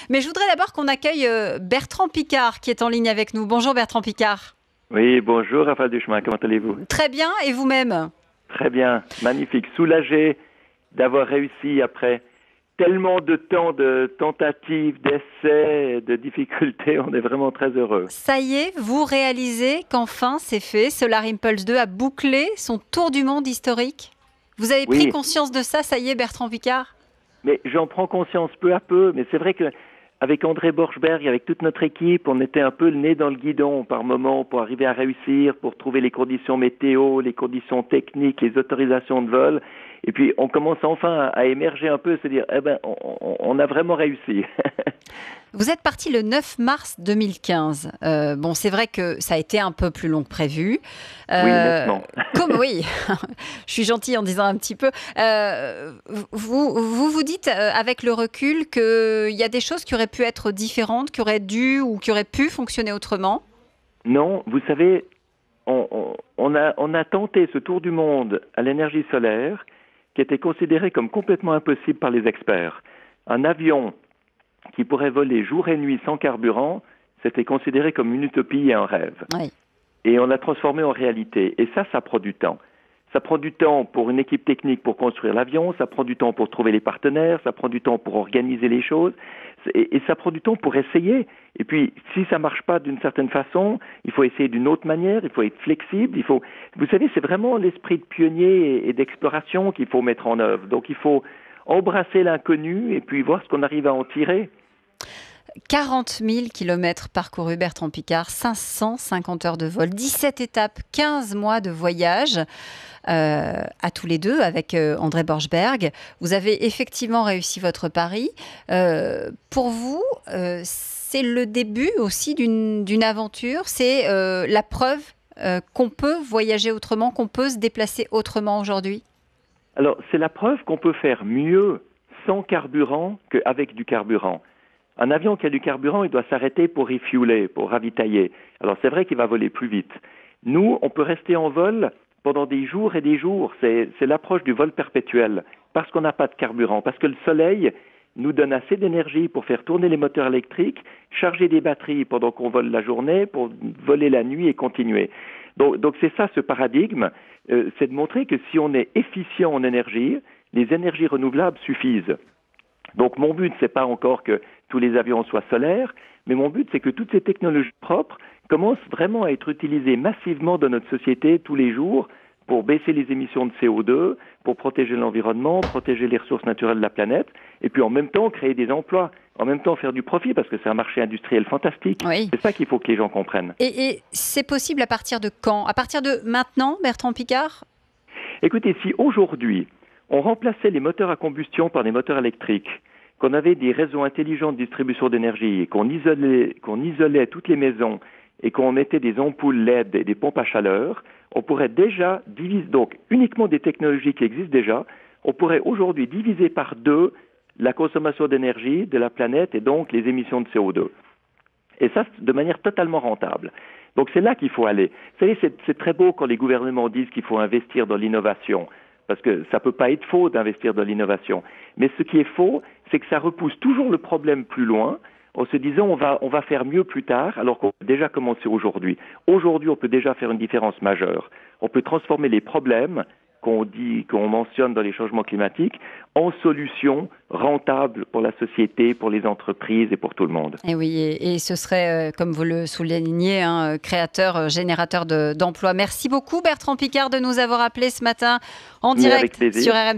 Mais je voudrais d'abord qu'on accueille Bertrand Piccard qui est en ligne avec nous. Bonjour Bertrand Piccard. Oui, bonjour Raphaël Duchemin, comment allez-vous? Très bien, et vous-même? Très bien, magnifique, soulagé d'avoir réussi après tellement de temps de tentatives, d'essais, de difficultés, on est vraiment très heureux. Ça y est, vous réalisez qu'enfin c'est fait, Solar Impulse 2 a bouclé son tour du monde historique? Vous avez pris Oui, conscience de ça, y est Bertrand Piccard? mais j'en prends conscience peu à peu, mais c'est vrai que avec André Borschberg, avec toute notre équipe, on était un peu le nez dans le guidon par moment pour arriver à réussir, pour trouver les conditions météo, les conditions techniques, les autorisations de vol. Et puis on commence enfin à émerger un peu, se dire, eh ben, on a vraiment réussi. Vous êtes parti le 9 mars 2015. Bon, c'est vrai que ça a été un peu plus long que prévu. Oui, nettement. Oui, je suis gentille en disant un petit peu. Vous dites avec le recul qu'il y a des choses qui auraient pu être différentes, qui auraient dû ou qui auraient pu fonctionner autrement? Non, vous savez, on a tenté ce tour du monde à l'énergie solaire qui était considéré comme complètement impossible par les experts. Un avion qui pourrait voler jour et nuit sans carburant, c'était considéré comme une utopie et un rêve. Oui. Et on l'a transformé en réalité. Et ça prend du temps. Ça prend du temps pour une équipe technique pour construire l'avion, ça prend du temps pour trouver les partenaires, ça prend du temps pour organiser les choses, et ça prend du temps pour essayer. Et puis, si ça marche pas d'une certaine façon, il faut essayer d'une autre manière, il faut être flexible, vous savez, c'est vraiment l'esprit de pionnier et d'exploration qu'il faut mettre en œuvre. Donc, il faut embrasser l'inconnu et puis voir ce qu'on arrive à en tirer. 40 000 kilomètres parcourus, Bertrand Piccard, 550 heures de vol, 17 étapes, 15 mois de voyage à tous les deux avec André Borschberg. Vous avez effectivement réussi votre pari. Pour vous, c'est le début aussi d'une aventure, c'est la preuve qu'on peut voyager autrement, qu'on peut se déplacer autrement aujourd'hui? Alors, c'est la preuve qu'on peut faire mieux sans carburant qu'avec du carburant. Un avion qui a du carburant, il doit s'arrêter pour refueler, pour ravitailler. Alors c'est vrai qu'il va voler plus vite. Nous, on peut rester en vol pendant des jours et des jours. C'est l'approche du vol perpétuel, parce qu'on n'a pas de carburant, parce que le soleil nous donne assez d'énergie pour faire tourner les moteurs électriques, charger des batteries pendant qu'on vole la journée, pour voler la nuit et continuer. Donc c'est ça ce paradigme, c'est de montrer que si on est efficient en énergie, les énergies renouvelables suffisent. Donc mon but, c'est pas encore que tous les avions soient solaires, mais mon but, c'est que toutes ces technologies propres commencent vraiment à être utilisées massivement dans notre société tous les jours pour baisser les émissions de CO2, pour protéger l'environnement, protéger les ressources naturelles de la planète, et puis en même temps créer des emplois, en même temps faire du profit, parce que c'est un marché industriel fantastique. Oui. C'est ça qu'il faut que les gens comprennent. Et c'est possible à partir de quand? À partir de maintenant, Bertrand Piccard? Écoutez, si aujourd'hui, on remplaçait les moteurs à combustion par des moteurs électriques, qu'on avait des réseaux intelligents de distribution d'énergie, et qu'on isolait toutes les maisons et qu'on mettait des ampoules LED et des pompes à chaleur, on pourrait déjà diviser, donc uniquement des technologies qui existent déjà, on pourrait aujourd'hui diviser par 2 la consommation d'énergie de la planète et donc les émissions de CO2. Et ça, de manière totalement rentable. Donc c'est là qu'il faut aller. Vous savez, c'est très beau quand les gouvernements disent qu'il faut investir dans l'innovation, parce que ça ne peut pas être faux d'investir dans l'innovation. Mais ce qui est faux, c'est que ça repousse toujours le problème plus loin, en se disant on va faire mieux plus tard, alors qu'on peut déjà commencer aujourd'hui. Aujourd'hui, on peut déjà faire une différence majeure. On peut transformer les problèmes qu'on mentionne dans les changements climatiques en solutions rentables pour la société, pour les entreprises et pour tout le monde. Et oui, et ce serait, comme vous le soulignez, créateur, générateur d'emplois. Merci beaucoup Bertrand Piccard de nous avoir appelé ce matin en Mais avec direct plaisir. sur RMC.